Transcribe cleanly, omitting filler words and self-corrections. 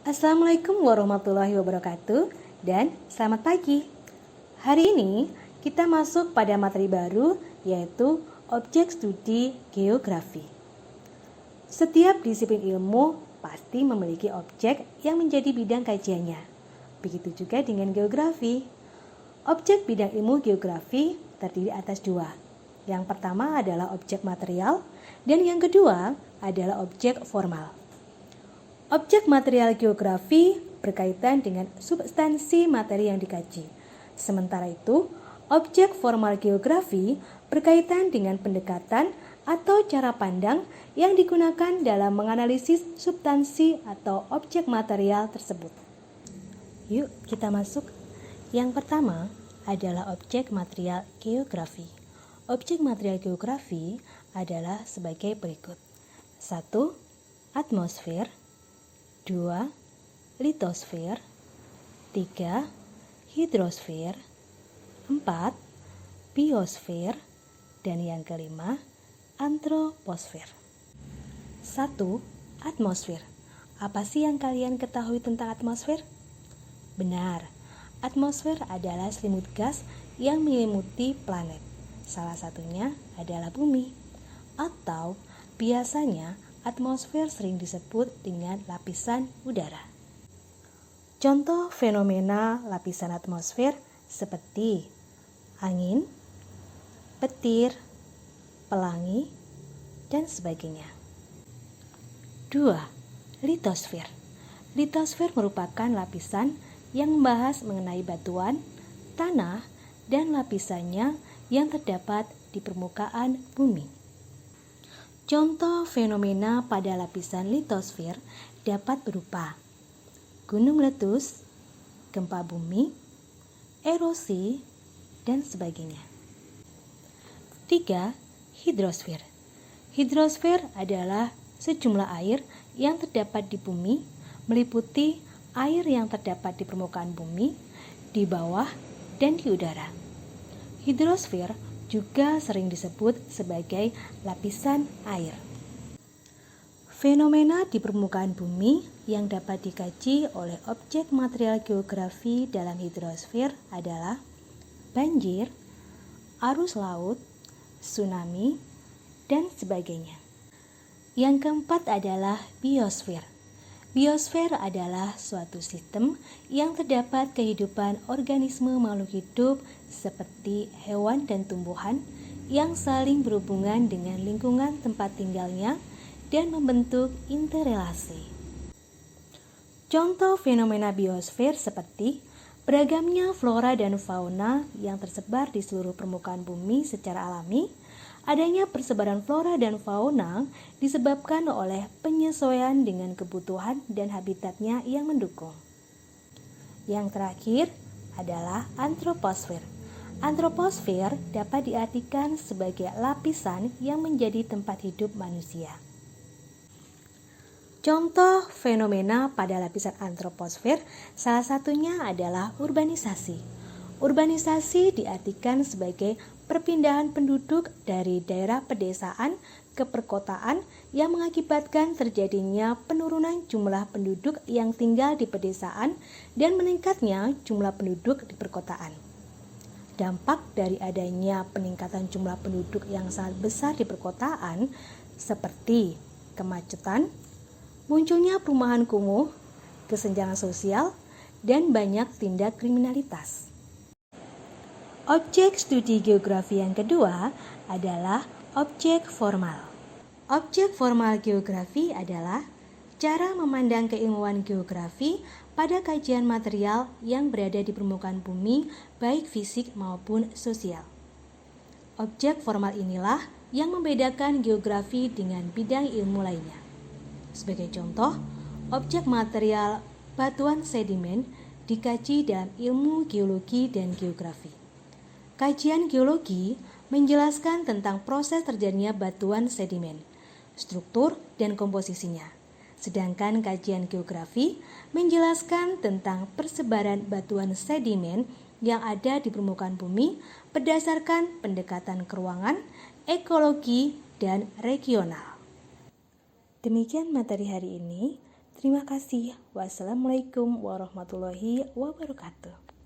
Assalamualaikum warahmatullahi wabarakatuh dan selamat pagi. Hari ini kita masuk pada materi baru yaitu objek studi geografi. Setiap disiplin ilmu pasti memiliki objek yang menjadi bidang kajiannya. Begitu juga dengan geografi. Objek bidang ilmu geografi terdiri atas dua. Yang pertama adalah objek material dan yang kedua adalah objek formal. Objek material geografi berkaitan dengan substansi materi yang dikaji. Sementara itu, objek formal geografi berkaitan dengan pendekatan atau cara pandang yang digunakan dalam menganalisis substansi atau objek material tersebut. Yuk, kita masuk. Yang pertama adalah objek material geografi. Objek material geografi adalah sebagai berikut. 1. Atmosfer. 2. Litosfer. 3. Hidrosfer. 4. Biosfer. Dan yang kelima, antroposfer. 1. Atmosfer. Apa sih yang kalian ketahui tentang atmosfer? Benar, atmosfer adalah selimut gas yang menyelimuti planet. Salah satunya adalah bumi. Atau biasanya atmosfer sering disebut dengan lapisan udara. Contoh fenomena lapisan atmosfer seperti angin, petir, pelangi, dan sebagainya. 2. Litosfer. Litosfer merupakan lapisan yang membahas mengenai batuan, tanah, dan lapisannya yang terdapat di permukaan bumi. Contoh fenomena pada lapisan litosfer dapat berupa gunung meletus, gempa bumi, erosi, dan sebagainya. 3. Hidrosfer. Hidrosfer adalah sejumlah air yang terdapat di bumi, meliputi air yang terdapat di permukaan bumi, di bawah, dan di udara. Hidrosfer juga sering disebut sebagai lapisan air. Fenomena di permukaan bumi yang dapat dikaji oleh objek material geografi dalam hidrosfer adalah banjir, arus laut, tsunami, dan sebagainya. Yang keempat adalah biosfer. Biosfer adalah suatu sistem yang terdapat kehidupan organisme makhluk hidup seperti hewan dan tumbuhan yang saling berhubungan dengan lingkungan tempat tinggalnya dan membentuk interrelasi. Contoh fenomena biosfer seperti beragamnya flora dan fauna yang tersebar di seluruh permukaan bumi secara alami. Adanya persebaran flora dan fauna disebabkan oleh penyesuaian dengan kebutuhan dan habitatnya yang mendukung. Yang terakhir adalah antroposfer. Antroposfer dapat diartikan sebagai lapisan yang menjadi tempat hidup manusia. Contoh fenomena pada lapisan antroposfer salah satunya adalah urbanisasi. Urbanisasi diartikan sebagai perpindahan penduduk dari daerah pedesaan ke perkotaan yang mengakibatkan terjadinya penurunan jumlah penduduk yang tinggal di pedesaan dan meningkatnya jumlah penduduk di perkotaan. Dampak dari adanya peningkatan jumlah penduduk yang sangat besar di perkotaan seperti kemacetan, munculnya perumahan kumuh, kesenjangan sosial, dan banyak tindak kriminalitas. Objek studi geografi yang kedua adalah objek formal. Objek formal geografi adalah cara memandang keilmuan geografi pada kajian material yang berada di permukaan bumi, baik fisik maupun sosial. Objek formal inilah yang membedakan geografi dengan bidang ilmu lainnya. Sebagai contoh, objek material batuan sedimen dikaji dalam ilmu geologi dan geografi. Kajian geologi menjelaskan tentang proses terjadinya batuan sedimen, struktur dan komposisinya. Sedangkan kajian geografi menjelaskan tentang persebaran batuan sedimen yang ada di permukaan bumi berdasarkan pendekatan keruangan, ekologi, dan regional. Demikian materi hari ini. Terima kasih. Wassalamualaikum warahmatullahi wabarakatuh.